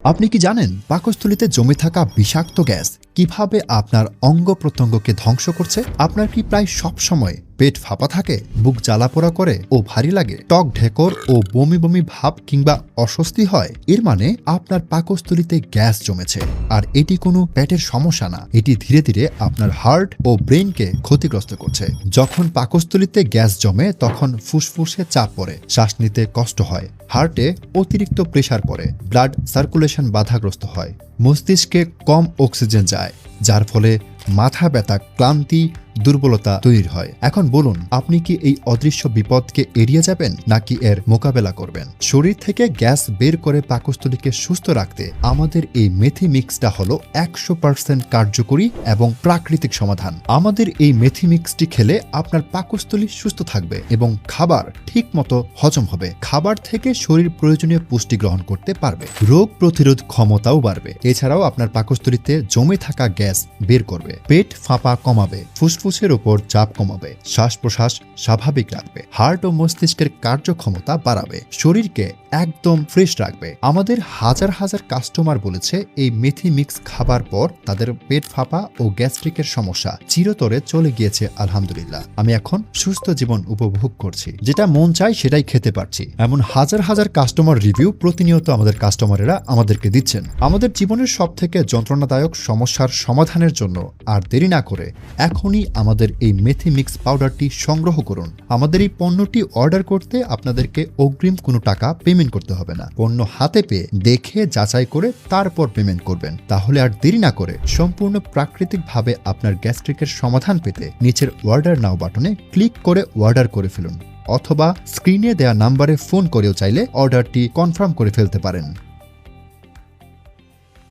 আপনি কি জানেন পাকস্থলীতে জমে থাকা বিষাক্ত গ্যাস কিভাবে আপনার অঙ্গ প্রত্যঙ্গকে ধ্বংস করছে? আপনার কি প্রায় সব সময় পেট ফাঁপা থাকে, বুক জ্বালাপোড়া করে ও ভারী লাগে, টক ঢেকর ও বমি বমি ভাব কিংবা অস্বস্তি হয়? এর মানে আপনার পাকস্থলীতে গ্যাস জমেছে। আর এটি কোনো পেটের সমস্যা না, এটি ধীরে ধীরে আপনার হার্ট ও ব্রেনকে ক্ষতিগ্রস্ত করছে। যখন পাকস্থলীতে গ্যাস জমে তখন ফুসফুসে চাপ পড়ে, শ্বাস নিতে কষ্ট হয়, হার্টে অতিরিক্ত প্রেসার পড়ে, ব্লাড সার্কুলেশন বাধাগ্রস্ত হয়, মস্তিষ্কে কম অক্সিজেন যায়, যার ফলে মাথা ব্যথা, ক্লান্তি, দুর্বলতা তৈরি হয়। এখন বলুন, আপনি কি এই অদৃশ্য বিপদকে এড়িয়ে যাবেন নাকি এর মোকাবেলা করবেন? শরীর থেকে গ্যাস বের করে পাকস্থলীকে সুস্থ রাখতে আমাদের এই মেথি মিক্সটা হলো 100% কার্যকরী এবং প্রাকৃতিক সমাধান। আমাদের এই মেথি মিক্সটি খেলে আপনার পাকস্থলী সুস্থ থাকবে এবং খাবার ঠিক মতো হজম হবে। খাবার থেকে শরীর প্রয়োজনীয় পুষ্টি গ্রহণ করতে পারবে, রোগ প্রতিরোধ ক্ষমতাও বাড়বে। এছাড়াও আপনার পাকস্থলীতে জমে থাকা গ্যাস বের করবে, পেট ফাঁপা কমাবে, ফুসফুসের উপর চাপ কমাবে, শ্বাস প্রশ্বাস স্বাভাবিক রাখবে, হার্ট ও মস্তিষ্কের কার্যক্ষমতা বাড়াবে, শরীরকে একদম ফ্রেশ রাখবে। আমাদের হাজার হাজার কাস্টমার বলেছে এই মেথি মিক্স খাবার পর তাদের পেট ফাঁপা ও গ্যাস্ট্রিকের সমস্যা চিরতরে চলে গিয়েছে। আলহামদুলিল্লাহ, আমি এখন সুস্থ জীবন উপভোগ করছি, যেটা মন চাই সেটাই খেতে পারছি। এমন হাজার হাজার কাস্টমার রিভিউ প্রতিনিয়ত আমাদের কাস্টমারেরা আমাদেরকে দিচ্ছেন। আমাদের জীবনের সব থেকে যন্ত্রণাদায়ক সমস্যার সমাধানের জন্য আর দেরি না করে এখনই আমাদের এই মেথি মিক্স পাউডারটি সংগ্রহ করুন। আমাদের এই পণ্যটি অর্ডার করতে আপনাদেরকে অগ্রিম কোনো টাকা পেমেন্ট করতে হবে না। পণ্য হাতে পেয়ে দেখে যাচাই করে তারপর পেমেন্ট করবেন। তাহলে আর দেরি না করে সম্পূর্ণ প্রাকৃতিকভাবে আপনার গ্যাস্ট্রিকের সমাধান পেতে নিচের অর্ডার নাও বাটনে ক্লিক করে অর্ডার করে ফেলুন, অথবা স্ক্রিনে দেওয়া নাম্বারে ফোন করেও চাইলে অর্ডারটি কনফার্ম করে ফেলতে পারেন।